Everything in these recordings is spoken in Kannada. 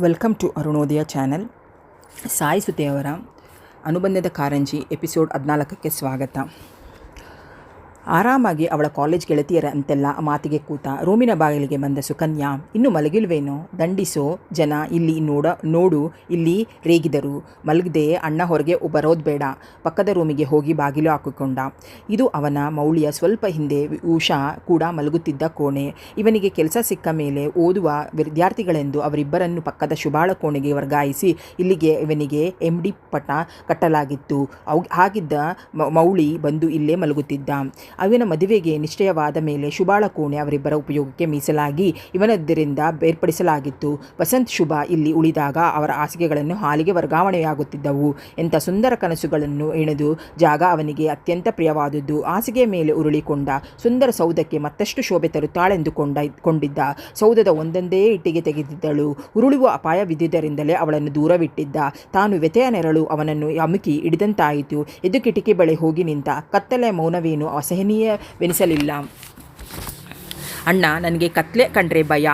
Welcome to Arunodaya channel. Sai ಸುತೆಯವರ ಅನುಬಂಧದ ಕಾರಂಜಿ ಎಪಿಸೋಡ್ 14ಕ್ಕೆ ಸ್ವಾಗತ. ಆರಾಮಾಗಿ ಅವಳ ಕಾಲೇಜ್ ಗೆಳತಿಯರ ಅಂತೆಲ್ಲ ಮಾತಿಗೆ ಕೂತ ರೂಮಿನ ಬಾಗಿಲಿಗೆ ಬಂದ ಸುಕನ್ಯಾ, ಇನ್ನು ಮಲಗಿಲ್ವೇನೋ, ದಂಡಿಸೋ ಜನ ಇಲ್ಲಿ ನೋಡು ಇಲ್ಲಿ ರೇಗಿದರು. ಮಲಗದೆ ಅಣ್ಣ ಹೊರಗೆ ಬರೋದು ಬೇಡ. ಪಕ್ಕದ ರೂಮಿಗೆ ಹೋಗಿ ಬಾಗಿಲು ಹಾಕಿಕೊಂಡ. ಇದು ಅವನ ಮೌಳಿಯ ಸ್ವಲ್ಪ ಹಿಂದೆ ಉಷಾ ಕೂಡ ಮಲಗುತ್ತಿದ್ದ ಕೋಣೆ. ಇವನಿಗೆ ಕೆಲಸ ಸಿಕ್ಕ ಮೇಲೆ ಓದುವ ವಿದ್ಯಾರ್ಥಿಗಳೆಂದು ಅವರಿಬ್ಬರನ್ನು ಪಕ್ಕದ ಶುಭಾಳ ಕೋಣೆಗೆ ವರ್ಗಾಯಿಸಿ ಇಲ್ಲಿಗೆ ಇವನಿಗೆ MD ಪಟ್ಟ ಕಟ್ಟಲಾಗಿತ್ತು. ಹಾಗಿದ್ದ ಮೌಳಿ ಬಂದು ಇಲ್ಲೇ ಮಲಗುತ್ತಿದ್ದ. ಅವನ ಮದುವೆಗೆ ನಿಶ್ಚಯವಾದ ಮೇಲೆ ಶುಭಾಳ ಕೋಣೆ ಅವರಿಬ್ಬರ ಉಪಯೋಗಕ್ಕೆ ಮೀಸಲಾಗಿ ಇವನದ್ದರಿಂದ ಬೇರ್ಪಡಿಸಲಾಗಿತ್ತು. ವಸಂತ್ ಶುಭ ಇಲ್ಲಿ ಉಳಿದಾಗ ಅವರ ಹಾಸಿಗೆಗಳನ್ನು ಹಾಲಿಗೆ ವರ್ಗಾವಣೆಯಾಗುತ್ತಿದ್ದವು. ಎಂಥ ಸುಂದರ ಕನಸುಗಳನ್ನು ಎಣೆದು ಜಾಗ ಅವನಿಗೆ ಅತ್ಯಂತ ಪ್ರಿಯವಾದದ್ದು. ಹಾಸಿಗೆಯ ಮೇಲೆ ಉರುಳಿಕೊಂಡ ಸುಂದರ ಸೌಧಕ್ಕೆ ಮತ್ತಷ್ಟು ಶೋಭೆ ತರುತ್ತಾಳೆಂದು ಕೊಂಡಿದ್ದ. ಸೌಧದ ಒಂದೊಂದೇ ಇಟ್ಟಿಗೆ ತೆಗೆದಿದ್ದಳು. ಉರುಳುವ ಅಪಾಯವಿದ್ದುದರಿಂದಲೇ ಅವಳನ್ನು ದೂರವಿಟ್ಟಿದ್ದ. ತಾನು ವ್ಯಥೆಯ ನೆರಳು ಅವನನ್ನು ಅಮುಕಿ ಹಿಡಿದಂತಾಯಿತು. ಎದ್ದು ಕಿಟಕಿ ಬಳಿ ಹೋಗಿ ನಿಂತ. ಕತ್ತಲೆ ಮೌನವೇನು ಅಸಹನೀಯವೆನಿಸಲಿಲ್ಲ. ಅಣ್ಣ, ನನಗೆ ಕತ್ಲೆ ಕಂಡ್ರೆ ಭಯ.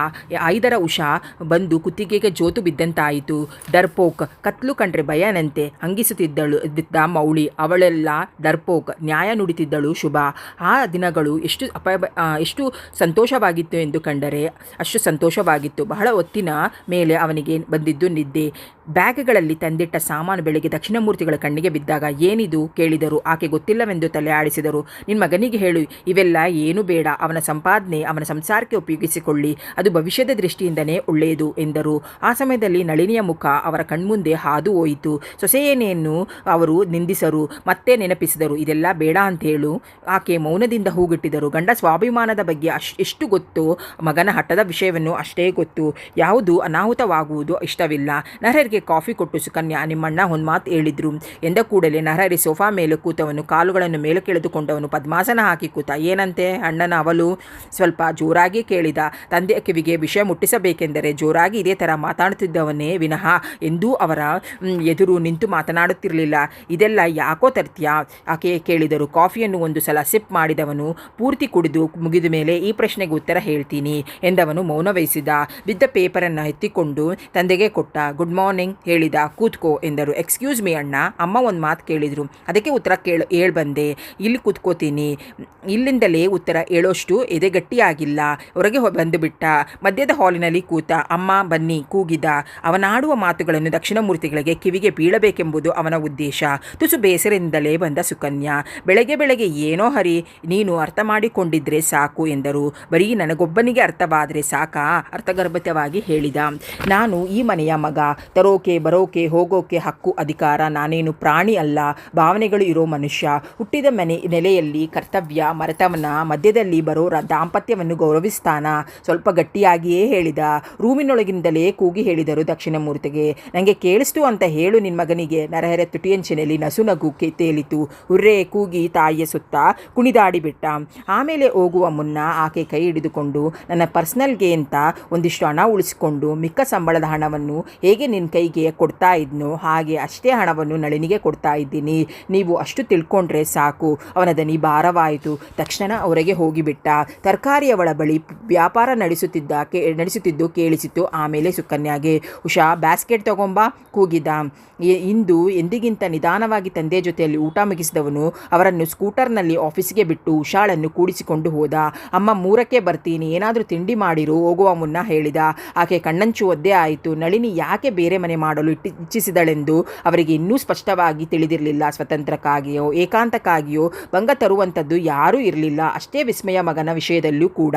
5ರ ಉಷಾ ಬಂದು ಕುತ್ತಿಗೆಗೆ ಜೋತು ಬಿದ್ದಂತಾಯಿತು. ಡರ್ಪೋಕ್, ಕತ್ಲು ಕಂಡ್ರೆ ಭಯನಂತೆ ಹಂಗಿಸುತ್ತಿದ್ದ ಮೌಳಿ. ಅವಳೆಲ್ಲ ಡರ್ಪೋಕ್, ನ್ಯಾಯ ನುಡಿತಿದ್ದಳು ಶುಭ. ಆ ದಿನಗಳು ಎಷ್ಟು ಸಂತೋಷವಾಗಿತ್ತು ಎಂದು ಕಂಡರೆ ಅಷ್ಟು ಸಂತೋಷವಾಗಿತ್ತು. ಬಹಳ ಹೊತ್ತಿನ ಮೇಲೆ ಅವನಿಗೆ ಬಂದಿದ್ದು ನಿದ್ದೆ. ಬ್ಯಾಗ್ಗಳಲ್ಲಿ ತಂದಿಟ್ಟ ಸಾಮಾನು ಬೆಳಗ್ಗೆ ದಕ್ಷಿಣಮೂರ್ತಿಗಳ ಕಣ್ಣಿಗೆ ಬಿದ್ದಾಗ ಏನಿದು ಕೇಳಿದರು. ಆಕೆ ಗೊತ್ತಿಲ್ಲವೆಂದು ತಲೆ ಆಡಿಸಿದರು. ನಿನ್ನ ಮಗನಿಗೆ ಹೇಳು, ಇವೆಲ್ಲ ಏನೂ ಬೇಡ. ಅವನ ಸಂಪಾದನೆ ಅವನ ಸಂಸಾರಕ್ಕೆ ಉಪಯೋಗಿಸಿಕೊಳ್ಳಿ. ಅದು ಭವಿಷ್ಯದ ದೃಷ್ಟಿಯಿಂದನೇ ಒಳ್ಳೆಯದು ಎಂದರು. ಆ ಸಮಯದಲ್ಲಿ ನಳಿನಿಯ ಮುಖ ಅವರ ಕಣ್ಮುಂದೆ ಹಾದು ಹೋಯಿತು. ಸೊಸೆಯೇನೆಯನ್ನು ಅವರು ನಿಂದಿಸರು, ಮತ್ತೆ ನೆನಪಿಸಿದರು. ಇದೆಲ್ಲ ಬೇಡ ಅಂತ ಹೇಳು. ಆಕೆ ಮೌನದಿಂದ ಹೂಗಿಟ್ಟಿದರು. ಗಂಡ ಸ್ವಾಭಿಮಾನದ ಬಗ್ಗೆ ಎಷ್ಟು ಗೊತ್ತೋ ಮಗನ ಹಠದ ವಿಷಯವನ್ನು ಅಷ್ಟೇ ಗೊತ್ತು. ಯಾವುದು ಅನಾಹುತವಾಗುವುದು ಇಷ್ಟವಿಲ್ಲ. ನರಹರಿಗೆ ಕಾಫಿ ಕೊಟ್ಟು ಸುಕನ್ಯಾ, ನಿಮ್ಮಣ್ಣ ಒಂದು ಮಾತು ಹೇಳಿದ್ರು ಎಂದ ಕೂಡಲೇ ನರಹರಿ ಸೋಫಾ ಮೇಲೆ ಕೂತವನು, ಕಾಲುಗಳನ್ನು ಮೇಲೆ ಕೆಳೆದುಕೊಂಡವನು ಪದ್ಮಾಸನ ಹಾಕಿ ಕೂತ. ಏನಂತೆ ಅಣ್ಣನ ಅವಲು? ಸ್ವಲ್ಪ ಜೋರಾಗಿ ಕೇಳಿದ. ತಂದೆಯ ಕಿವಿಗೆ ವಿಷಯ ಮುಟ್ಟಿಸಬೇಕೆಂದರೆ ಜೋರಾಗಿ ಇದೇ ಥರ ಮಾತಾಡುತ್ತಿದ್ದವನೇ ವಿನಃ ಎಂದೂ ಅವರ ಎದುರು ನಿಂತು ಮಾತನಾಡುತ್ತಿರಲಿಲ್ಲ. ಇದೆಲ್ಲ ಯಾಕೋ ತರ್ತೀಯಾ? ಆಕೆ ಕೇಳಿದರು. ಕಾಫಿಯನ್ನು ಒಂದು ಸಲ ಸಿಪ್ ಮಾಡಿದವನು ಪೂರ್ತಿ ಕುಡಿದು ಮುಗಿದ ಮೇಲೆ ಈ ಪ್ರಶ್ನೆಗೆ ಉತ್ತರ ಹೇಳ್ತೀನಿ ಎಂದವನು ಮೌನ ವಹಿಸಿದ. ಬಿದ್ದ ಪೇಪರನ್ನು ಎತ್ತಿಕೊಂಡು ತಂದೆಗೆ ಕೊಟ್ಟ. ಗುಡ್ ಮಾರ್ನಿಂಗ್ ಹೇಳಿದ. ಕೂತ್ಕೋ ಎಂದರು. ಎಕ್ಸ್ಕ್ಯೂಸ್ ಮೀ ಅಣ್ಣ, ಅಮ್ಮ ಒಂದು ಮಾತು ಕೇಳಿದರು, ಅದಕ್ಕೆ ಉತ್ತರ ಬಂದೆ. ಇಲ್ಲಿ ಕೂತ್ಕೋತೀನಿ. ಇಲ್ಲಿಂದಲೇ ಉತ್ತರ ಹೇಳೋಷ್ಟು ಎದೆಗಟ್ಟಿಯಾಗಿಲ್ಲ. ಹೊರಗೆ ಬಂದುಬಿಟ್ಟ. ಮಧ್ಯದ ಹಾಲಿನಲ್ಲಿ ಕೂತ. ಅಮ್ಮ ಬನ್ನಿ ಕೂಗಿದ. ಅವನಾಡುವ ಮಾತುಗಳನ್ನು ದಕ್ಷಿಣಮೂರ್ತಿಗಳಿಗೆ ಕಿವಿಗೆ ಬೀಳಬೇಕೆಂಬುದು ಅವನ ಉದ್ದೇಶ. ತುಸು ಬೇಸರದಿಂದಲೇ ಬಂದ ಸುಕನ್ಯಾ. ಬೆಳಗ್ಗೆ ಏನೋ ಹರಿ, ನೀನು ಅರ್ಥ ಮಾಡಿಕೊಂಡಿದ್ರೆ ಸಾಕು ಎಂದರು. ಬರೀ ನನಗೊಬ್ಬನಿಗೆ ಅರ್ಥವಾದರೆ ಸಾಕಾ? ಅರ್ಥಗರ್ಭಿತವಾಗಿ ಹೇಳಿದ. ನಾನು ಈ ಮನೆಯ ಮಗ. ತರೋಕೆ ಬರೋಕೆ ಹೋಗೋಕೆ ಹಕ್ಕು ಅಧಿಕಾರ. ನಾನೇನು ಪ್ರಾಣಿ ಅಲ್ಲ, ಭಾವನೆಗಳು ಇರೋ ಮನುಷ್ಯ. ಹುಟ್ಟಿದ ನೆಲೆಯಲ್ಲಿ ಕರ್ತವ್ಯ ಮರೆತವನ ಮಧ್ಯದಲ್ಲಿ ಬರೋ ದಾಂಪತ್ಯವನ್ನು ಗೌರವಿಸ್ತಾನ. ಸ್ವಲ್ಪ ಗಟ್ಟಿಯಾಗಿಯೇ ಹೇಳಿದ. ರೂಮಿನೊಳಗಿಂದಲೇ ಕೂಗಿ ಹೇಳಿದರು ದಕ್ಷಿಣಮೂರ್ತಿಗೆ. ನನಗೆ ಕೇಳಿಸ್ತು ಅಂತ ಹೇಳು ನಿನ್ನ ಮಗನಿಗೆ. ನರಹರ ತುಟಿಯಂಚಿನಲ್ಲಿ ನಸುನಗು ತೇಲಿತು. ಹುರ್ರೇ ಕೂಗಿ ತಾಯಿಯ ಸುತ್ತ ಕುಣಿದಾಡಿಬಿಟ್ಟ. ಆಮೇಲೆ ಹೋಗುವ ಮುನ್ನ ಆಕೆ ಕೈ ಹಿಡಿದುಕೊಂಡು, ನನ್ನ ಪರ್ಸ್ನಲ್ಗೆ ಅಂತ ಒಂದಿಷ್ಟು ಹಣ ಉಳಿಸಿಕೊಂಡು ಮಿಕ್ಕ ಸಂಬಳದ ಹಣವನ್ನು ಹೇಗೆ ನಿನ್ನ ಕೈಗೆ ಕೊಡ್ತಾ ಇದ್ನೋ ಹಾಗೆ ಅಷ್ಟೇ ಹಣವನ್ನು ನಳಿನಿಗೆ ಕೊಡ್ತಾ ಇದ್ದೀನಿ. ನೀವು ಅಷ್ಟು ತಿಳ್ಕೊಂಡ್ರೆ ಸಾಕು. ಅವನ ದನಿ ಭಾರವಾಯಿತು. ತಕ್ಷಣ ಹೊರಗೆ ಹೋಗಿಬಿಟ್ಟ. ತರಕಾರಿಯವಳ ಬಳಿ ವ್ಯಾಪಾರ ನಡೆಸುತ್ತಿದ್ದು ಕೇಳಿಸಿತು. ಆಮೇಲೆ ಸುಕನ್ಯಾಗೆ, ಉಷಾ ಬ್ಯಾಸ್ಕೆಟ್ ತಗೊಂಬಾ ಕೂಗಿದ. ಇಂದು ಎಂದಿಗಿಂತ ನಿಧಾನವಾಗಿ ತಂದೆ ಜೊತೆಯಲ್ಲಿ ಊಟ ಮುಗಿಸಿದವನು ಅವರನ್ನು ಸ್ಕೂಟರ್ನಲ್ಲಿ ಆಫೀಸಿಗೆ ಬಿಟ್ಟು ಉಷಾಳನ್ನು ಕೂಡಿಸಿಕೊಂಡು ಹೋದ. ಅಮ್ಮ 3ಕ್ಕೆ ಬರ್ತೀನಿ, ಏನಾದರೂ ತಿಂಡಿ ಮಾಡಿರು ಹೋಗುವ ಮುನ್ನ ಹೇಳಿದ. ಆಕೆ ಕಣ್ಣಂಚು ಒದ್ದೆ ಆಯಿತು. ನಳಿನಿ ಯಾಕೆ ಬೇರೆ ಮನೆ ಮಾಡಲು ಇಚ್ಛಿಸಿದಳೆಂದು ಅವರಿಗೆ ಇನ್ನೂ ಸ್ಪಷ್ಟವಾಗಿ ತಿಳಿದಿರಲಿಲ್ಲ. ಸ್ವತಂತ್ರಕ್ಕಾಗಿಯೋ ಏಕಾಂತಕ್ಕಾಗಿಯೋ ಭಂಗ ತರುವಂಥದ್ದು ಯಾರೂ ಇರಲಿಲ್ಲ. ಅಷ್ಟೇ ವಿಸ್ಮಯ ಮಗನ ವಿಷಯದಲ್ಲೂ ಕೂಡ.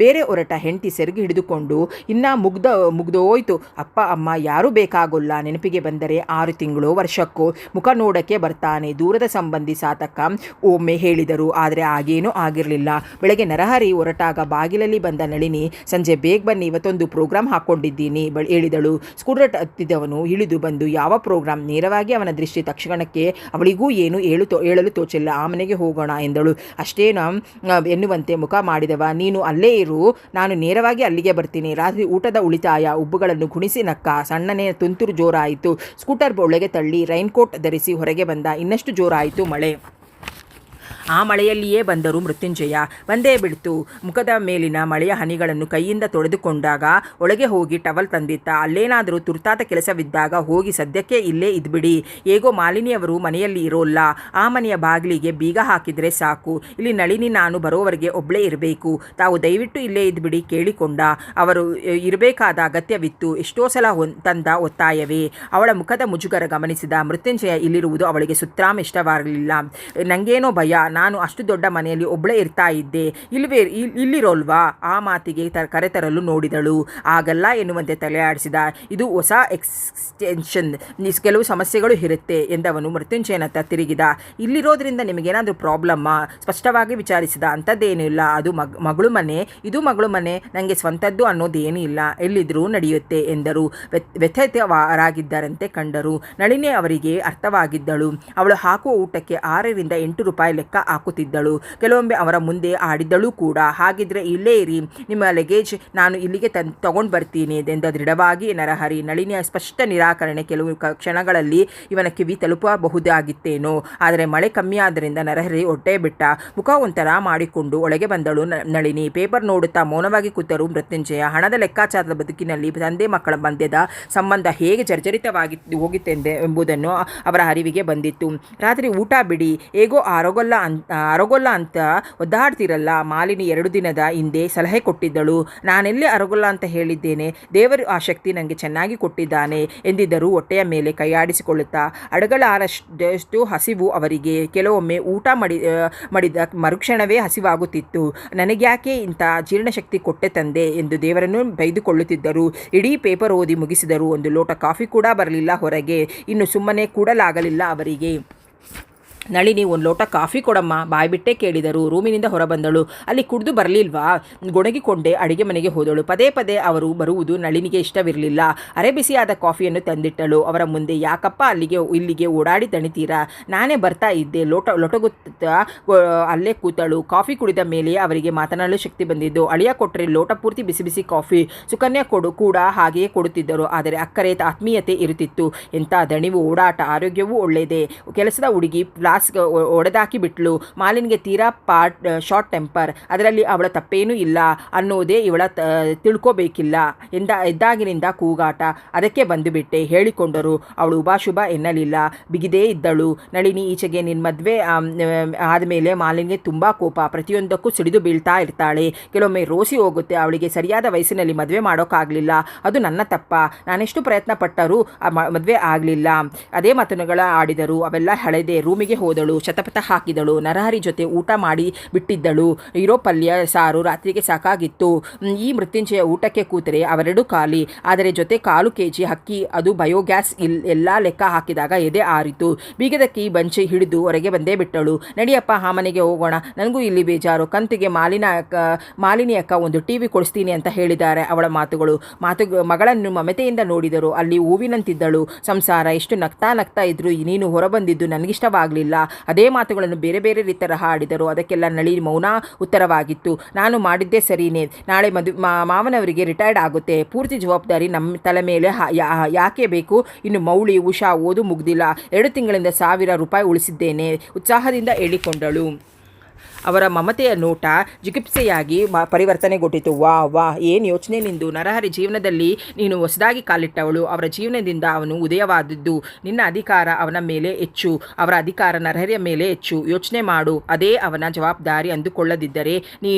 ಬೇರೆ ಹೊರಟ ಹೆಂಡತಿ ಸೆರಗಿ ಹಿಡಿದುಕೊಂಡು, ಇನ್ನು ಮುಗ್ದೋಯ್ತು ಅಪ್ಪ ಅಮ್ಮ ಯಾರೂ ಬೇಕಾಗೋಲ್ಲ. ನೆನಪಿಗೆ ಬಂದರೆ 6 ತಿಂಗಳು ವರ್ಷಕ್ಕೋ ಮುಖ ನೋಡಕ್ಕೆ ಬರ್ತಾನೆ. ದೂರದ ಸಂಬಂಧಿ ಸಾತಕ ಒಮ್ಮೆ ಹೇಳಿದರು. ಆದರೆ ಆಗೇನೂ ಆಗಿರಲಿಲ್ಲ. ಬೆಳಗ್ಗೆ ನರಹರಿ ಹೊರಟಾಗ ಬಾಗಿಲಲ್ಲಿ ಬಂದ ನಳಿನಿ, ಸಂಜೆ ಬೇಗ ಬನ್ನಿ, ಇವತ್ತೊಂದು ಪ್ರೋಗ್ರಾಮ್ ಹಾಕ್ಕೊಂಡಿದ್ದೀನಿ ಹೇಳಿದಳು. ಸ್ಕೂಟರ್ ಹತ್ತಿದವನು ಇಳಿದು ಬಂದು, ಯಾವ ಪ್ರೋಗ್ರಾಮ್? ನೇರವಾಗಿ ಅವನ ದೃಷ್ಟಿ ತಕ್ಷಣಕ್ಕೆ ಅವಳಿಗೂ ಏನು ಹೇಳಲು ತೋಚಿಲ್ಲ. ಆ ಮನೆಗೆ ಹೋಗೋಣ ಎಂದಳು. ಅಷ್ಟೇನ ಎನ್ನುವಂತೆ ಮುಖ ಮಾಡಿದವ. ನೀನು ಅಲ್ಲೇ ಇರು, ನಾನು ನೇರವಾಗಿ ಅಲ್ಲಿಗೆ ಬರ್ತೀನಿ. ರಾತ್ರಿ ಊಟದ ಉಳಿತಾಯ. ಉಬ್ಬುಗಳನ್ನು ಗುಣಿಸಿ ನಕ್ಕ. ಸಣ್ಣನೇ ತುಂತುರು ಜೋರಾಯಿತು. ಸ್ಕೂಟರ್ ಒಳಗೆ ತಳ್ಳಿ ರೈನ್ಕೋಟ್ ಧರಿಸಿ ಹೊರಗೆ ಬಂದ. ಇನ್ನಷ್ಟು ಜೋರಾಯಿತು ಮಳೆ. ಆ ಮಳೆಯಲ್ಲಿಯೇ ಬಂದರು ಮೃತ್ಯುಂಜಯ. ಬಂದೇ ಬಿಡ್ತು. ಮುಖದ ಮೇಲಿನ ಮಳೆಯ ಹನಿಗಳನ್ನು ಕೈಯಿಂದ ತೊಳೆದುಕೊಂಡಾಗ ಒಳಗೆ ಹೋಗಿ ಟವಲ್ ತಂದಿತ್ತ. ಅಲ್ಲೇನಾದರೂ ತುರ್ತಾದ ಕೆಲಸವಿದ್ದಾಗ ಹೋಗಿ ಸದ್ಯಕ್ಕೆ ಇಲ್ಲೇ ಇದ್ಬಿಡಿ. ಹೇಗೋ ಮಾಲಿನಿಯವರು ಮನೆಯಲ್ಲಿ ಇರೋಲ್ಲ. ಆ ಮನೆಯ ಬಾಗಿಲಿಗೆ ಬೀಗ ಹಾಕಿದರೆ ಸಾಕು. ಇಲ್ಲಿ ನಳಿನಿ ನಾನು ಬರೋವರೆಗೆ ಒಬ್ಬಳೇ ಇರಬೇಕು. ತಾವು ದಯವಿಟ್ಟು ಇಲ್ಲೇ ಇದ್ಬಿಡಿ ಕೇಳಿಕೊಂಡ. ಅವರು ಇರಬೇಕಾದ ಅಗತ್ಯವಿತ್ತು. ಎಷ್ಟೋ ಸಲ ತಂದ ಒತ್ತಾಯವೇ. ಅವಳ ಮುಖದ ಮುಜುಗರ ಗಮನಿಸಿದ ಮೃತ್ಯುಂಜಯ ಇಲ್ಲಿರುವುದು ಅವಳಿಗೆ ಸುತ್ತರಾಮ್ ಇಷ್ಟವಾಗಲಿಲ್ಲ. ನನಗೇನೋ ಭಯ. ನಾನು ಅಷ್ಟು ದೊಡ್ಡ ಮನೆಯಲ್ಲಿ ಒಬ್ಬಳೇ ಇರ್ತಾ ಇದ್ದೆ. ಇಲ್ಲಿರೋಲ್ವಾ? ಆ ಮಾತಿಗೆ ಕರೆತರಲು ನೋಡಿದಳು. ಆಗಲ್ಲ ಎನ್ನುವಂತೆ ತಲೆ ಆಡಿಸಿದ. ಇದು ಹೊಸ ಎಕ್ಸ್ಟೆನ್ಷನ್, ಕೆಲವು ಸಮಸ್ಯೆಗಳು ಇರುತ್ತೆ ಎಂದವನು ಮೃತ್ಯುಂಜಯನತ್ತ ತಿರುಗಿದ. ಇಲ್ಲಿರೋದ್ರಿಂದ ನಿಮಗೇನಾದರೂ ಪ್ರಾಬ್ಲಮ್ಮಾ? ಸ್ಪಷ್ಟವಾಗಿ ವಿಚಾರಿಸಿದ. ಅಂಥದ್ದೇನೂ ಇಲ್ಲ. ಅದು ಮಗಳು ಮನೆ, ಇದು ಮಗಳು ಮನೆ. ನನಗೆ ಸ್ವಂತದ್ದು ಅನ್ನೋದೇನೂ ಇಲ್ಲ. ಎಲ್ಲಿದ್ರೂ ನಡೆಯುತ್ತೆ ಎಂದರು. ವ್ಯಥಿತರಾಗಿದ್ದರಂತೆ ಕಂಡರು. ನಳಿನಿ ಅವರಿಗೆ ಅರ್ಥವಾಗಿದ್ದಳು. ಅವಳು ಹಾಕುವ ಊಟಕ್ಕೆ 6ರಿಂದ 8 ರೂಪಾಯಿ ಲೆಕ್ಕ ಹಾಕುತ್ತಿದ್ದಳು. ಕೆಲವೊಮ್ಮೆ ಅವರ ಮುಂದೆ ಆಡಿದ್ದಳು ಕೂಡ. ಹಾಗಿದ್ರೆ ಇಲ್ಲೇ ಇರಿ, ನಿಮ್ಮ ಲಗೇಜ್ ನಾನು ಇಲ್ಲಿಗೆ ತಗೊಂಡು ಬರ್ತೀನಿ ಎಂದ ದೃಢವಾಗಿ ನರಹರಿ. ನಳಿನಿಯ ಸ್ಪಷ್ಟ ನಿರಾಕರಣೆ ಕೆಲವು ಕ್ಷಣಗಳಲ್ಲಿ ಇವನ ಕಿವಿ ತಲುಪಬಹುದಾಗಿತ್ತೇನೋ. ಆದರೆ ಮಳೆ ಕಮ್ಮಿಯಾದ್ದರಿಂದ ನರಹರಿ ಹೊಟ್ಟೆ ಬಿಟ್ಟ. ಮುಖ ಒಂಥರ ಮಾಡಿಕೊಂಡು ಒಳಗೆ ಬಂದಳು ನಳಿನಿ. ಪೇಪರ್ ನೋಡುತ್ತಾ ಮೌನವಾಗಿ ಕೂತರು ಮೃತ್ಯುಂಜಯ. ಹಣದ ಲೆಕ್ಕಾಚಾರದ ಬದುಕಿನಲ್ಲಿ ತಂದೆ ಮಕ್ಕಳ ಮಧ್ಯದ ಸಂಬಂಧ ಹೇಗೆ ಜರ್ಜರಿತವಾಗಿ ಹೋಗಿತ್ತೆಂಬುದನ್ನು ಅವರ ಅರಿವಿಗೆ ಬಂದಿತ್ತು. ರಾತ್ರಿ ಊಟ ಬಿಡಿ, ಹೇಗೋ ಅರಗೊಲ್ಲ ಅಂತ ಒದ್ದಾಡ್ತಿರಲ್ಲ. ಮಾಲಿನಿ 2 ದಿನದ ಹಿಂದೆ ಸಲಹೆ ಕೊಟ್ಟಿದ್ದಳು. ನಾನೆಲ್ಲೇ ಅರಗೊಲ್ಲ ಅಂತ ಹೇಳಿದ್ದೇನೆ? ದೇವರು ಆ ಶಕ್ತಿ ನನಗೆ ಚೆನ್ನಾಗಿ ಕೊಟ್ಟಿದ್ದಾನೆ ಎಂದಿದ್ದರು ಹೊಟ್ಟೆಯ ಮೇಲೆ ಕೈಯಾಡಿಸಿಕೊಳ್ಳುತ್ತಾ. ಅಡಗಳಾರಷ್ಟು ಹಸಿವು ಅವರಿಗೆ. ಕೆಲವೊಮ್ಮೆ ಊಟ ಮಾಡಿದ ಮರುಕ್ಷಣವೇ ಹಸಿವಾಗುತ್ತಿತ್ತು. ನನಗ್ಯಾಕೆ ಇಂಥ ಜೀರ್ಣಶಕ್ತಿ ಕೊಟ್ಟೆ ತಂದೆ ಎಂದು ದೇವರನ್ನು ಬೈದುಕೊಳ್ಳುತ್ತಿದ್ದರು. ಇಡೀ ಪೇಪರ್ ಓದಿ ಮುಗಿಸಿದರು. ಒಂದು ಲೋಟ ಕಾಫಿ ಕೂಡ ಬರಲಿಲ್ಲ ಹೊರಗೆ. ಇನ್ನು ಸುಮ್ಮನೆ ಕೂಡಲಾಗಲಿಲ್ಲ ಅವರಿಗೆ. ನಳಿನಿ, ಒಂದು ಲೋಟ ಕಾಫಿ ಕೊಡಮ್ಮ, ಬಾಯ್ಬಿಟ್ಟೆ ಕೇಳಿದರು. ರೂಮಿನಿಂದ ಹೊರಬಂದಳು. ಅಲ್ಲಿ ಕುಡಿದು ಬರಲಿಲ್ವಾ? ಗೊಣಗಿಕೊಂಡೆ ಅಡಿಗೆ ಮನೆಗೆ ಹೋದಳು. ಪದೇ ಪದೇ ಅವರು ಬರುವುದು ನಳಿನಿಗೆ ಇಷ್ಟವಿರಲಿಲ್ಲ. ಅರೆ ಬಿಸಿಯಾದ ಕಾಫಿಯನ್ನು ತಂದಿಟ್ಟಳು ಅವರ ಮುಂದೆ. ಯಾಕಪ್ಪ ಇಲ್ಲಿಗೆ ಓಡಾಡಿ ತಣಿತೀರಾ? ನಾನೇ ಬರ್ತಾ ಇದ್ದೆ. ಲೊಟಗುತ್ತಾ ಅಲ್ಲೇ ಕೂತಳು. ಕಾಫಿ ಕುಡಿದ ಮೇಲೆ ಅವರಿಗೆ ಮಾತನಾಡಲು ಶಕ್ತಿ ಬಂದಿದ್ದು. ಅಳಿಯ ಕೊಟ್ಟರೆ ಲೋಟ ಪೂರ್ತಿ ಬಿಸಿ ಬಿಸಿ ಕಾಫಿ. ಸುಕನ್ಯಾ ಕೂಡ ಹಾಗೆಯೇ ಕೊಡುತ್ತಿದ್ದರು. ಆದರೆ ಅಕ್ಕರೆ ಆತ್ಮೀಯತೆ ಇರುತ್ತಿತ್ತು. ಎಂಥ ದಣಿವು, ಓಡಾಟ. ಆರೋಗ್ಯವೂ ಒಳ್ಳೆಯದೇ. ಕೆಲಸದ ಹುಡುಗಿ ಒಡೆದಾಕಿ ಬಿಟ್ಲು. ಮಾಲಿನ್ಗೆ ತೀರಾ ಶಾರ್ಟ್ ಟೆಂಪರ್. ಅದರಲ್ಲಿ ಅವಳ ತಪ್ಪೇನೂ ಇಲ್ಲ ಅನ್ನೋದೇ ಇವಳ ತಿಳ್ಕೋಬೇಕಿಲ್ಲ. ಎದ್ದಾಗಿನಿಂದ ಕೂಗಾಟ. ಅದಕ್ಕೆ ಬಂದುಬಿಟ್ಟೆ ಹೇಳಿಕೊಂಡರು. ಅವಳು ಉಭಾಶುಭ ಎನ್ನಲಿಲ್ಲ. ಬಿಗಿದೇ ಇದ್ದಳು. ನಳಿನಿ ಈಚೆಗೆ ನಿನ್ನ ಮದುವೆ ಆದಮೇಲೆ ಮಾಲಿನ್ಗೆ ತುಂಬ ಕೋಪ. ಪ್ರತಿಯೊಂದಕ್ಕೂ ಸಿಡಿದು ಬೀಳ್ತಾ ಇರ್ತಾಳೆ. ಕೆಲವೊಮ್ಮೆ ರೋಸಿ ಹೋಗುತ್ತೆ. ಅವಳಿಗೆ ಸರಿಯಾದ ವಯಸ್ಸಿನಲ್ಲಿ ಮದುವೆ ಮಾಡೋಕ್ಕಾಗಲಿಲ್ಲ. ಅದು ನನ್ನ ತಪ್ಪ. ನಾನೆಷ್ಟು ಪ್ರಯತ್ನ ಪಟ್ಟರೂ ಮದುವೆ ಆಗಲಿಲ್ಲ. ಅದೇ ಮಾತುಗಳ ಆಡಿದರು. ಅವೆಲ್ಲ ಹಳೆದೆ. ರೂಮಿಗೆ ಹೋದಳು. ಶತಪಥ ಹಾಕಿದಳು. ನರಹರಿ ಜೊತೆ ಊಟ ಮಾಡಿ ಬಿಟ್ಟಿದ್ದಳು. ಇರೋ ಪಲ್ಯ ಸಾರು ರಾತ್ರಿಗೆ ಸಾಕಾಗಿತ್ತು. ಈ ಮೃತ್ಯುಂಜಯ ಊಟಕ್ಕೆ ಕೂತರೆ ಅವೆರಡು ಖಾಲಿ. ಆದರೆ ಜೊತೆ 1/4 kg ಅಕ್ಕಿ, ಅದು ಬಯೋಗ್ಯಾಸ್. ಎಲ್ಲ ಲೆಕ್ಕ ಹಾಕಿದಾಗ ಎದೆ ಆರಿತು. ಬೀಗದ ಕೀ ಬಂಚಿ ಹಿಡಿದು ಹೊರಗೆ ಬಂದೇ ಬಿಟ್ಟಳು. ನಡಿಯಪ್ಪ, ಆ ಮನೆಗೆ ಹೋಗೋಣ. ನನಗೂ ಇಲ್ಲಿ ಬೇಜಾರು. ಕಂತಿಗೆ ಮಾಲಿನಿ ಅಕ್ಕ ಒಂದು ಟಿವಿ ಕೊಡಿಸ್ತೀನಿ ಅಂತ ಹೇಳಿದ್ದಾರೆ. ಅವಳ ಮಗಳನ್ನು ಮಮತೆಯಿಂದ ನೋಡಿದರು. ಅಲ್ಲಿ ಹೂವಿನಂತಿದ್ದಳು. ಸಂಸಾರ ಎಷ್ಟು ನಗ್ತಾ ಇದ್ರು. ನೀನು ಹೊರಬಂದಿದ್ದು ನನಗಿಷ್ಟವಾಗಲಿಲ್ಲ. ಅದೇ ಮಾತುಗಳನ್ನು ಬೇರೆ ಬೇರೆ ರೀತಿಯ ಆಡಿದರು. ಅದಕ್ಕೆಲ್ಲ ನಳಿನಿ ಮೌನ ಉತ್ತರವಾಗಿತ್ತು. ನಾನು ಮಾಡಿದ್ದೇ ಸರಿನೇ. ನಾಳೆ ಮಾವನವರಿಗೆ ರಿಟೈರ್ಡ್ ಆಗುತ್ತೆ. ಪೂರ್ತಿ ಜವಾಬ್ದಾರಿ ನಮ್ಮ ತಲೆ ಮೇಲೆ ಯಾಕೆ ಬೇಕು? ಇನ್ನು ಮೌಳಿ, ಉಷಾ ಓದು ಮುಗ್ದಿಲ್ಲ. 2 ತಿಂಗಳಿಂದ 1000 ರೂಪಾಯಿ ಉಳಿಸಿದ್ದೇನೆ, ಉತ್ಸಾಹದಿಂದ ಹೇಳಿಕೊಂಡಳು. ಅವರ ಮಮತೆಯ ನೋಟ ಜಿಗುಪ್ಸೆಯಾಗಿ ಪರಿವರ್ತನೆಗೊಂಡಿತು. ವಾ ಏನು ಯೋಚನೆ ನಿಂದು. ನರಹರಿ ಜೀವನದಲ್ಲಿ ನೀನು ಹೊಸದಾಗಿ ಕಾಲಿಟ್ಟವಳು. ಅವರ ಜೀವನದಿಂದ ಅವನು ಉದಯವಾದದ್ದು. ನಿನ್ನ ಅಧಿಕಾರ ಅವನ ಮೇಲೆ ಹೆಚ್ಚು, ಅವರ ಅಧಿಕಾರ ನರಹರಿಯ ಮೇಲೆ ಹೆಚ್ಚು. ಯೋಚನೆ ಮಾಡು. ಅದೇ ಅವನ ಜವಾಬ್ದಾರಿ ಅಂದುಕೊಳ್ಳದಿದ್ದರೆ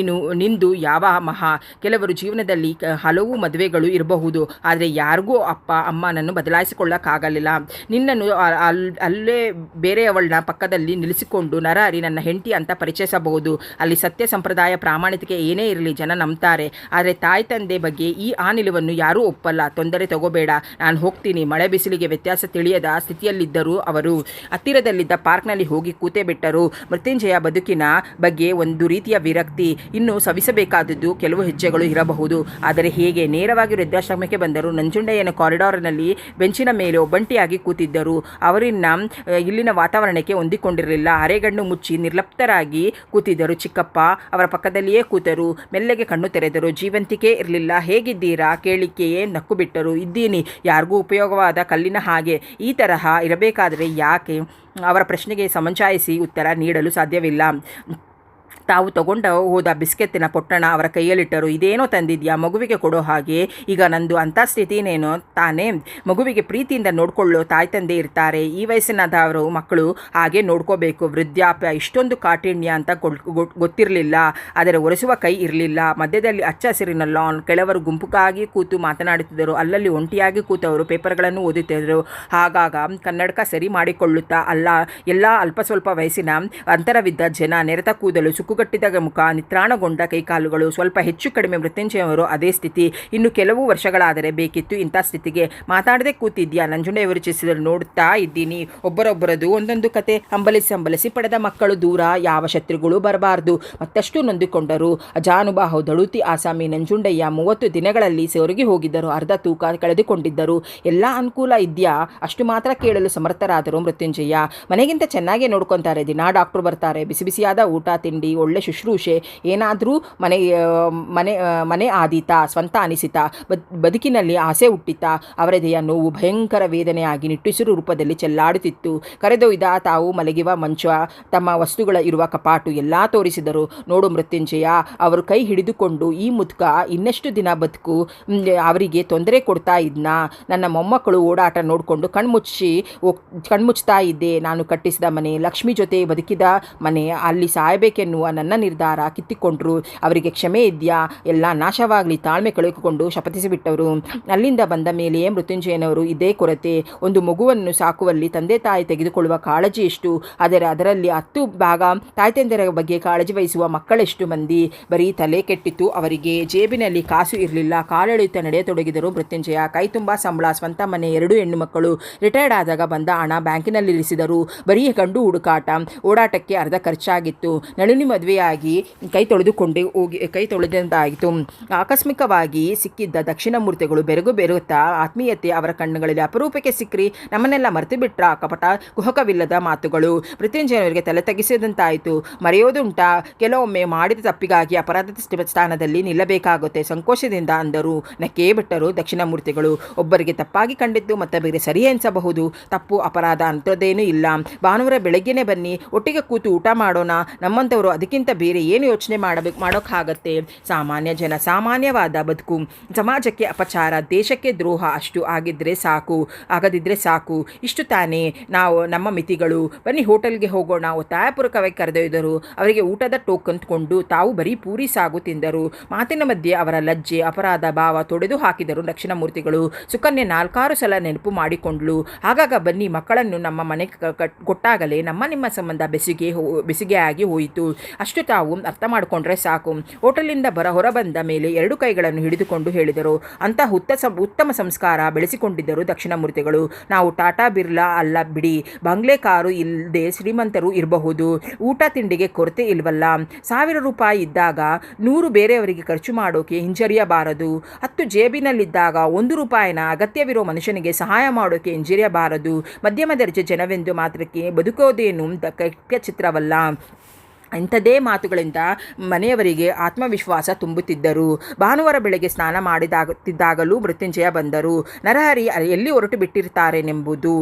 ನಿಂದು ಯಾವ ಮಹಾ. ಕೆಲವರು ಜೀವನದಲ್ಲಿ ಹಲವು ಮದುವೆಗಳು ಇರಬಹುದು. ಆದರೆ ಯಾರಿಗೂ ಅಪ್ಪ ಅಮ್ಮನನ್ನು ಬದಲಾಯಿಸಿಕೊಳ್ಳಕ್ಕಾಗಲಿಲ್ಲ. ನಿನ್ನನ್ನು ಅಲ್ಲೇ ಬೇರೆಯವಳನ್ನ ಪಕ್ಕದಲ್ಲಿ ನಿಲ್ಲಿಸಿಕೊಂಡು ನರಹರಿ ನನ್ನ ಹೆಂಡತಿ ಅಂತ ಪರಿಚಯಿಸಬಹುದು. ಅಲ್ಲಿ ಸತ್ಯ, ಸಂಪ್ರದಾಯ, ಪ್ರಾಮಾಣಿಕತೆ ಏನೇ ಇರಲಿ ಜನ ನಂಬ್ತಾರೆ. ಆದರೆ ತಾಯಿ ತಂದೆ ಬಗ್ಗೆ ಆ ನಿಲುವನ್ನು ಯಾರೂ ಒಪ್ಪಲ್ಲ. ತೊಂದರೆ ತಗೋಬೇಡ, ನಾನು ಹೋಗ್ತೀನಿ. ಮಳೆ ಬಿಸಿಲಿಗೆ ವ್ಯತ್ಯಾಸ ತಿಳಿಯದ ಸ್ಥಿತಿಯಲ್ಲಿದ್ದರು ಅವರು. ಹತ್ತಿರದಲ್ಲಿದ್ದ ಪಾರ್ಕ್ನಲ್ಲಿ ಹೋಗಿ ಕೂತೇ ಬಿಟ್ಟರು. ಮೃತ್ಯುಂಜಯ ಬದುಕಿನ ಬಗ್ಗೆ ಒಂದು ರೀತಿಯ ವಿರಕ್ತಿ. ಇನ್ನೂ ಸವಿಸಬೇಕಾದದ್ದು ಕೆಲವು ಹೆಜ್ಜೆಗಳು ಇರಬಹುದು. ಆದರೆ ಹೇಗೆ? ನೇರವಾಗಿ ವೃದ್ಧಾಶ್ರಮಕ್ಕೆ ಬಂದರು. ನಂಜುಂಡಯ್ಯನ ಕಾರಿಡಾರ್ನಲ್ಲಿ ಬೆಂಚಿನ ಮೇಲೆ ಒಬ್ಬಂಟಿಯಾಗಿ ಕೂತಿದ್ದರು. ಅವರಿನ್ನ ಇಲ್ಲಿನ ವಾತಾವರಣಕ್ಕೆ ಹೊಂದಿಕೊಂಡಿರಲಿಲ್ಲ. ಅರೆಗಣ್ಣು ಮುಚ್ಚಿ ನಿರ್ಲಿಪ್ತರಾಗಿ ಕೂತಿದ್ದರು. ಚಿಕ್ಕಪ್ಪ ಅವರ ಪಕ್ಕದಲ್ಲಿಯೇ ಕೂತರು. ಮೆಲ್ಲಗೆ ಕಣ್ಣು ತೆರೆದರು. ಜೀವಂತಿಕೆ ಇರಲಿಲ್ಲ. ಹೇಗಿದ್ದೀರಾ ಕೇಳಿಕೆಯೇ ನಕ್ಕು ಬಿಟ್ಟರು. ಇದ್ದೀನಿ, ಯಾರಿಗೂ ಉಪಯೋಗವಾದ ಕಲ್ಲಿನ ಹಾಗೆ. ಈ ತರಹ ಇರಬೇಕಾದರೆ ಯಾಕೆ? ಅವರ ಪ್ರಶ್ನೆಗೆ ಸಮಂಜಾಯಿಸಿ ಉತ್ತರ ನೀಡಲು ಸಾಧ್ಯವಿಲ್ಲ. ತಾವು ತಗೊಂಡ ಹೋದ ಬಿಸ್ಕೆತ್ತಿನ ಪೊಟ್ಟಣ ಅವರ ಕೈಯಲ್ಲಿಟ್ಟರು. ಇದೇನೋ ತಂದಿದ್ಯಾ? ಮಗುವಿಗೆ ಕೊಡೋ ಹಾಗೆ. ಈಗ ನಂದು ಅಂಥ ಸ್ಥಿತಿನೇನೋ ತಾನೇ. ಮಗುವಿಗೆ ಪ್ರೀತಿಯಿಂದ ನೋಡ್ಕೊಳ್ಳೋ ತಾಯಿ ತಂದೆ ಇರ್ತಾರೆ. ಈ ವಯಸ್ಸಿನದವರು ಮಕ್ಕಳು ಹಾಗೆ ನೋಡ್ಕೋಬೇಕು. ವೃದ್ಧಾಪ್ಯ ಇಷ್ಟೊಂದು ಕಾಠಿಣ್ಯ ಅಂತ ಗೊತ್ತಿರಲಿಲ್ಲ. ಆದರೆ ಒರೆಸುವ ಕೈ ಇರಲಿಲ್ಲ. ಮಧ್ಯದಲ್ಲಿ ಹಚ್ಚ ಹಸಿರಿನ ಲಾನ್. ಕೆಲವರು ಗುಂಪುಗಾಗಿ ಕೂತು ಮಾತನಾಡುತ್ತಿದ್ದರು. ಅಲ್ಲಲ್ಲಿ ಒಂಟಿಯಾಗಿ ಕೂತವರು ಪೇಪರ್ಗಳನ್ನು ಓದುತ್ತಿದ್ದರು. ಆಗಾಗ ಕನ್ನಡಕ ಸರಿ ಮಾಡಿಕೊಳ್ಳುತ್ತಾ ಎಲ್ಲ ಅಲ್ಪ ಸ್ವಲ್ಪ ವಯಸ್ಸಿನ ಅಂತರವಿದ್ದ ಜನ. ನೆರೆತ ಕೂದಲು, ಸುಕ್ಕುಗಟ್ಟಿದ ಮುಖ, ನಿತ್ರಾಣಗೊಂಡ ಕೈಕಾಲುಗಳು. ಸ್ವಲ್ಪ ಹೆಚ್ಚು ಕಡಿಮೆ ಮೃತ್ಯುಂಜಯವರು ಅದೇ ಸ್ಥಿತಿ. ಇನ್ನು ಕೆಲವು ವರ್ಷಗಳಾದರೆ ಬೇಕಿತ್ತು ಇಂಥ ಸ್ಥಿತಿಗೆ. ಮಾತಾಡದೆ ಕೂತಿದ್ಯಾ? ನಂಜುಂಡಯ್ಯವರು ಚಿಸಿದರು. ನೋಡ್ತಾ ಇದ್ದೀನಿ. ಒಬ್ಬರೊಬ್ಬರದು ಒಂದೊಂದು ಕತೆ. ಹಂಬಲಿಸಿ ಪಡೆದ ಮಕ್ಕಳು ದೂರ. ಯಾವ ಶತ್ರುಗಳು ಬರಬಾರ್ದು. ಮತ್ತಷ್ಟು ನೊಂದುಕೊಂಡರು. ಅಜಾನುಬಾಹು ದಳುತಿ ಆಸಾಮಿ ನಂಜುಂಡಯ್ಯ 30 ದಿನಗಳಲ್ಲಿ ಸೊರಗಿ ಹೋಗಿದ್ದರು. ಅರ್ಧ ತೂಕ ಕಳೆದುಕೊಂಡಿದ್ದರು. ಎಲ್ಲ ಅನುಕೂಲ ಇದೆಯಾ? ಅಷ್ಟು ಮಾತ್ರ ಕೇಳಲು ಸಮರ್ಥರಾದರು ಮೃತ್ಯುಂಜಯ. ಮನೆಗಿಂತ ಚೆನ್ನಾಗೇ ನೋಡ್ಕೊತಾರೆ. ದಿನಾ ಡಾಕ್ಟ್ರು ಬರ್ತಾರೆ. ಬಿಸಿ ಬಿಸಿಯಾದ ಊಟ ತಿಂಡಿ, ಒಳ್ಳೆ ಶುಶ್ರೂಷೆ. ಏನಾದರೂ ಮನೆ ಆದೀತ, ಸ್ವಂತ ಅನಿಸಿತ, ಬದುಕಿನಲ್ಲಿ ಆಸೆ ಹುಟ್ಟಿತಾ? ಅವರದೆಯ ನೋವು ಭಯಂಕರ ವೇದನೆಯಾಗಿ ನಿಟ್ಟುಸಿರು ರೂಪದಲ್ಲಿ ಚೆಲ್ಲಾಡುತ್ತಿತ್ತು. ಕರೆದೊಯ್ದ ತಾವು ಮಲಗಿವ ಮಂಚ, ತಮ್ಮ ವಸ್ತುಗಳ ಇರುವ ಕಪಾಟು ಎಲ್ಲ ತೋರಿಸಿದರು. ನೋಡು ಮೃತ್ಯುಂಜಯ, ಅವರು ಕೈ ಹಿಡಿದುಕೊಂಡು, ಈ ಮುದುಕ ಇನ್ನೆಷ್ಟು ದಿನ ಬದುಕು? ಅವರಿಗೆ ತೊಂದರೆ ಕೊಡ್ತಾ ಇದ್ನಾ? ನನ್ನ ಮೊಮ್ಮಕ್ಕಳು ಓಡಾಟ ನೋಡಿಕೊಂಡು ಕಣ್ಮುಚ್ತಾ ಇದ್ದೆ. ನಾನು ಕಟ್ಟಿಸಿದ ಮನೆ, ಲಕ್ಷ್ಮಿ ಜೊತೆ ಬದುಕಿದ ಮನೆ, ಅಲ್ಲಿ ಸಾಯಬೇಕೆನ್ನುವ ನನ್ನ ನಿರ್ಧಾರ ಕಿತ್ತಿಕೊಂಡ್ರು. ಅವರಿಗೆ ಕ್ಷಮೆ ಇದೆಯಾ? ಎಲ್ಲ ನಾಶವಾಗಲಿ. ತಾಳ್ಮೆ ಕಳೆದುಕೊಂಡು ಶಪಥಿಸಿಬಿಟ್ಟವರು. ಅಲ್ಲಿಂದ ಬಂದ ಮೇಲೆಯೇ ಮೃತ್ಯುಂಜಯನವರು ಇದೇ ಕೊರತೆ. ಒಂದು ಮಗುವನ್ನು ಸಾಕುವಲ್ಲಿ ತಂದೆ ತಾಯಿ ತೆಗೆದುಕೊಳ್ಳುವ ಕಾಳಜಿ ಎಷ್ಟು? ಅದರಲ್ಲಿ 10 ಭಾಗ ತಾಯಿ ತಂದೆಯರ ಬಗ್ಗೆ ಕಾಳಜಿ ವಹಿಸುವ ಮಕ್ಕಳೆಷ್ಟು ಮಂದಿ? ಬರೀ ತಲೆ ಕೆಟ್ಟಿತ್ತು ಅವರಿಗೆ. ಜೇಬಿನಲ್ಲಿ ಕಾಸು ಇರಲಿಲ್ಲ. ಕಾಲೆಳೆಯುತ್ತಾ ನಡೆಯತೊಡಗಿದರು ಮೃತ್ಯುಂಜಯ. ಕೈ ತುಂಬ ಸಂಬಳ, ಸ್ವಂತ ಮನೆ, 2 ಹೆಣ್ಣು ಮಕ್ಕಳು. ರಿಟೈರ್ಡ್ ಆದಾಗ ಬಂದ ಹಣ ಬ್ಯಾಂಕಿನಲ್ಲಿರಿಸಿದರು. ಬರೀ ಗಂಡು ಹುಡುಕಾಟ. ಓಡಾಟಕ್ಕೆ ಅರ್ಧ ಖರ್ಚಾಗಿತ್ತು. ನಳಿನಿ ಮದುವೆಯಾಗಿ ಕೈ ತೊಳೆದಂತಾಯಿತು. ಆಕಸ್ಮಿಕವಾಗಿ ಸಿಕ್ಕಿದ್ದ ದಕ್ಷಿಣಮೂರ್ತಿಗಳು ಬೆರಗು ಬೆರುತ್ತಾ ಆತ್ಮೀಯತೆ ಅವರ ಕಣ್ಣುಗಳಲ್ಲಿ. ಅಪರೂಪಕ್ಕೆ ಸಿಕ್ಕ್ರಿ, ನಮ್ಮನ್ನೆಲ್ಲ ಮರೆತು ಬಿಟ್ರ? ಕಪಟ ಕುಹಕವಿಲ್ಲದ ಮಾತುಗಳು ಮೃತ್ಯುಂಜಯನವರಿಗೆ ತಲೆ ತಗ್ಗಿಸಿದಂತಾಯಿತು. ಮರೆಯೋದುಂಟಾ? ಕೆಲವೊಮ್ಮೆ ಮಾಡಿದ ತಪ್ಪಿಗಾಗಿ ಅಪರಾಧದ ಸ್ಥಾನದಲ್ಲಿ ನಿಲ್ಲಬೇಕಾಗುತ್ತೆ. ಸಂಕೋಚದಿಂದ ಅಂದರು. ನಕ್ಕೇ ಬಿಟ್ಟರು ದಕ್ಷಿಣಮೂರ್ತಿಗಳು. ಒಬ್ಬರಿಗೆ ತಪ್ಪಾಗಿ ಕಂಡಿದ್ದು ಮತ್ತೊಬ್ಬರಿಗೆ ಸರಿ ಎನಿಸಬಹುದು. ತಪ್ಪು ಅಪರಾಧ ಅಂಥದ್ದೇನೂ ಇಲ್ಲ. ಭಾನುವಾರ ಬೆಳಗ್ಗೆನೇ ಬನ್ನಿ, ಒಟ್ಟಿಗೆ ಕೂತು ಊಟ ಮಾಡೋಣ. ನಮ್ಮಂಥವರು ಅದಕ್ಕಿಂತ ಬೇರೆ ಏನು ಯೋಚನೆ ಮಾಡೋಕ್ಕಾಗತ್ತೆ? ಸಾಮಾನ್ಯ ಜನ, ಸಾಮಾನ್ಯವಾದ ಬದುಕು. ಸಮಾಜಕ್ಕೆ ಅಪಚಾರ, ದೇಶಕ್ಕೆ ದ್ರೋಹ. ಅಷ್ಟು ಆಗದಿದ್ರೆ ಸಾಕು. ಇಷ್ಟು ತಾನೇ ನಮ್ಮ ಮಿತಿಗಳು. ಬನ್ನಿ ಹೋಟೆಲ್ಗೆ ಹೋಗೋಣ. ಒತ್ತಾಯಪೂರ್ವಕವಾಗಿ ಕರೆದೊಯ್ದರು. ಅವರಿಗೆ ಊಟದ ಟೋಕನ್ ಕೊಂಡು ತಾವು ಬರೀ ಪೂರಿ ಸಾಗು ತಿಂದರು. ಮಾತಿನ ಮಧ್ಯೆ ಅವರ ಲಜ್ಜೆ, ಅಪರಾಧ ಭಾವ ತೊಡೆದು ಹಾಕಿದರು ದಕ್ಷಿಣಮೂರ್ತಿಗಳು. ಸುಕನ್ಯೆ 4-6 ಸಲ ನೆನಪು ಮಾಡಿಕೊಂಡ್ಳು. ಆಗಾಗ ಬನ್ನಿ, ಮಕ್ಕಳನ್ನು ನಮ್ಮ ಮನೆಗೆ ಕೊಟ್ಟಾಗಲೇ ನಿಮ್ಮ ಸಂಬಂಧ ಬೆಸಿಗೆ ಆಗಿ ಹೋಯಿತು. ಅಷ್ಟು ತಾವು ಅರ್ಥ ಮಾಡಿಕೊಂಡ್ರೆ ಸಾಕು. ಹೋಟೆಲಿಂದ ಹೊರಬಂದ ಮೇಲೆ 2 ಕೈಗಳನ್ನು ಹಿಡಿದುಕೊಂಡು ಹೇಳಿದರು. ಅಂತಹ ಉತ್ತಮ ಸಂಸ್ಕಾರ ಬೆಳೆಸಿಕೊಂಡಿದ್ದರು ದಕ್ಷಿಣಮೂರ್ತಿಗಳು. ನಾವು ಟಾಟಾ ಬಿರ್ಲಾ ಅಲ್ಲ ಬಿಡಿ. ಬಂಗ್ಲೆ ಕಾರು ಇಲ್ಲದೆ ಶ್ರೀಮಂತರು ಇರಬಹುದು. ಊಟ ತಿಂಡಿಗೆ ಕೊರತೆ ಇಲ್ವಲ್ಲ. 1000 ರೂಪಾಯಿ ಇದ್ದಾಗ 100 ಬೇರೆಯವರಿಗೆ ಖರ್ಚು ಮಾಡೋಕೆ ಹಿಂಜರಿಯಬಾರದು. 10 ಜೇಬಿನಲ್ಲಿದ್ದಾಗ 1 ರೂಪಾಯಿನ ಅಗತ್ಯವಿರೋ ಮನುಷ್ಯನಿಗೆ ಸಹಾಯ ಮಾಡೋಕೆ ಹಿಂಜರಿಯಬಾರದು. ಮಧ್ಯಮ ದರ್ಜೆ ಜನವೆಂದು ಮಾತ್ರಕ್ಕೆ ಬದುಕೋದೇನು ಕೆಟ್ಟ ಚಿತ್ರವಲ್ಲ. ಇಂಥದೇ ಮಾತುಗಳಿಂದ ಮನೆಯವರಿಗೆ ಆತ್ಮವಿಶ್ವಾಸ ತುಂಬುತ್ತಿದ್ದರು. ಭಾನುವಾರ ಬೆಳಗ್ಗೆ ಸ್ನಾನ ಮಾಡಿದಾಗಲೂ ಮೃತ್ಯುಂಜಯ ಬಂದರು. ನರಹರಿ ಎಲ್ಲಿ ಹೊರಟು ಬಿಟ್ಟಿರ್ತಾರೆನೆಂಬುದು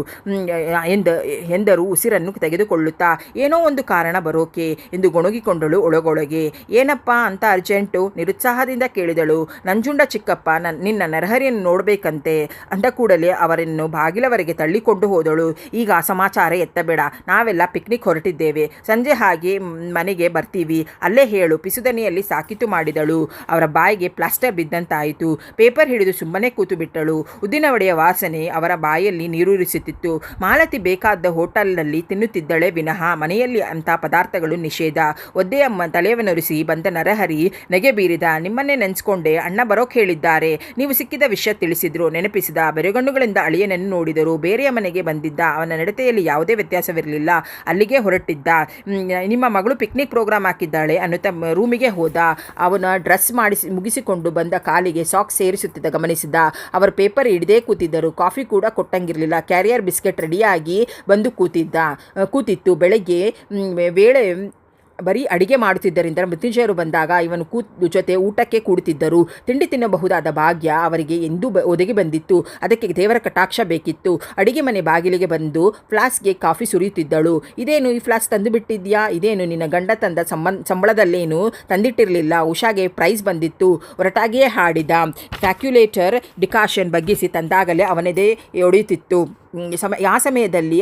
ಎಂದರು ಉಸಿರನ್ನು ತೆಗೆದುಕೊಳ್ಳುತ್ತಾ. ಏನೋ ಒಂದು ಕಾರಣ ಬರೋಕೆ ಎಂದು ಗೊಣಗಿಕೊಂಡಳು ಒಳಗೊಳಗೆ. ಏನಪ್ಪ ಅಂತ ಅರ್ಜೆಂಟು? ನಿರುತ್ಸಾಹದಿಂದ ಕೇಳಿದಳು. ನಂಜುಂಡ ಚಿಕ್ಕಪ್ಪ ನಿನ್ನ ನರಹರಿಯನ್ನು ನೋಡಬೇಕಂತೆ ಅಂದ ಕೂಡಲೇ ಅವರನ್ನು ಬಾಗಿಲವರೆಗೆ ತಳ್ಳಿಕೊಂಡು ಹೋದಳು. ಈಗ ಸಮಾಚಾರ ಎತ್ತಬೇಡ, ನಾವೆಲ್ಲ ಪಿಕ್ನಿಕ್ ಹೊರಟಿದ್ದೇವೆ. ಸಂಜೆ ಹಾಗೆ ಮನೆಗೆ ಬರ್ತೀವಿ, ಅಲ್ಲೇ ಹೇಳು. ಪಿಸುದನಿಯಲ್ಲಿ ಸಾಕಿತು ಮಾಡಿದಳು. ಅವರ ಬಾಯಿಗೆ ಪ್ಲಾಸ್ಟರ್ ಬಿದ್ದಂತಾಯಿತು. ಪೇಪರ್ ಹಿಡಿದು ಸುಮ್ಮನೆ ಕೂತು ಬಿಟ್ಟಳು. ಉದ್ದಿನ ವಡೆಯ ವಾಸನೆ ಅವರ ಬಾಯಲ್ಲಿ ನೀರೂರಿಸುತ್ತಿತ್ತು. ಮಾಲತಿ ಬೇಕಾದ ಹೋಟೆಲ್ನಲ್ಲಿ ತಿನ್ನುತ್ತಿದ್ದಳೆ ವಿನಃ ಮನೆಯಲ್ಲಿ ಅಂಥ ಪದಾರ್ಥಗಳು ನಿಷೇಧ. ಒದ್ದೆಯಮ್ಮ ತಲೆಯವನ್ನೊರಿಸಿ ಬಂದ ನರಹರಿ ನೆಗೆ ಬೀರಿದ. ನಿಮ್ಮನ್ನೇ ನೆನೆಸ್ಕೊಂಡೆ, ಅಣ್ಣ ಬರೋಕೆ ಹೇಳಿದ್ದಾರೆ. ನೀವು ಸಿಕ್ಕಿದ ವಿಷಯ ತಿಳಿಸಿದ್ರು. ನೆನಪಿಸಿದ. ಬೆರಗಣ್ಣುಗಳಿಂದ ಅಳಿಯನನ್ನು ನೋಡಿದರು. ಬೇರೆಯ ಮನೆಗೆ ಬಂದಿದ್ದ. ಅವನ ನಡತೆಯಲ್ಲಿ ಯಾವುದೇ ವ್ಯತ್ಯಾಸವಿರಲಿಲ್ಲ. ಅಲ್ಲಿಗೆ ಹೊರಟಿದ್ದ. ನಿಮ್ಮ ಮಗಳು ಪಿಕ್ನಿಕ್ ಪ್ರೋಗ್ರಾಮ್ ಹಾಕಿದ್ದಾಳೆ ಅನ್ನುತ್ತಾ ರೂಮಿಗೆ ಹೋದ. ಅವನ ಡ್ರೆಸ್ ಮುಗಿಸಿಕೊಂಡು ಬಂದ ಕಾಲಿಗೆ ಸಾಕ್ಸ್ ಸೇರಿಸುತ್ತಿದ್ದ ಗಮನಿಸಿದ. ಅವರು ಪೇಪರ್ ಹಿಡಿದೇ ಕೂತಿದ್ದರು. ಕಾಫಿ ಕೂಡ ಕೊಟ್ಟಂಗಿರಲಿಲ್ಲ. ಕ್ಯಾರಿಯರ್ ಬಿಸ್ಕೆಟ್ ರೆಡಿಯಾಗಿ ಬಂದು ಕೂತಿತ್ತು. ಬೆಳಗ್ಗೆ ವೇಳೆ ಬರೀ ಅಡಿಗೆ ಮಾಡುತ್ತಿದ್ದರಿಂದ ಮೃತ್ಯುಂಜಯರು ಬಂದಾಗ ಇವನು ಜೊತೆ ಊಟಕ್ಕೆ ಕೂಡುತ್ತಿದ್ದರು. ತಿಂಡಿ ತಿನ್ನಬಹುದಾದ ಭಾಗ್ಯ ಅವರಿಗೆ ಎಂದೂ ಒದಗಿ ಬಂದಿತ್ತು. ಅದಕ್ಕೆ ದೇವರ ಕಟಾಕ್ಷ ಬೇಕಿತ್ತು. ಅಡಿಗೆ ಮನೆ ಬಾಗಿಲಿಗೆ ಬಂದು ಫ್ಲಾಸ್ಕ್ಗೆ ಕಾಫಿ ಸುರಿಯುತ್ತಿದ್ದಳು. ಇದೇನು ಈ ಫ್ಲಾಸ್ಕ್ ತಂದು ಬಿಟ್ಟಿದ್ಯಾ? ಇದೇನು ನಿನ್ನ ಗಂಡ ತಂದ ಸಂಬಳದಲ್ಲೇನು ತಂದಿಟ್ಟಿರಲಿಲ್ಲ? ಉಷಾಗೆ ಪ್ರೈಸ್ ಬಂದಿತ್ತು. ಹೊರಟಾಗಿಯೇ ಹಾಡಿದ. ಕ್ಯಾಲ್ಕುಲೇಟರ್ ಡಿಕಾಷನ್ ಬಗ್ಗಿಸಿ ತಂದಾಗಲೇ ಅವನದೇ ಒಡೆಯುತ್ತಿತ್ತು. ಆ ಸಮಯದಲ್ಲಿ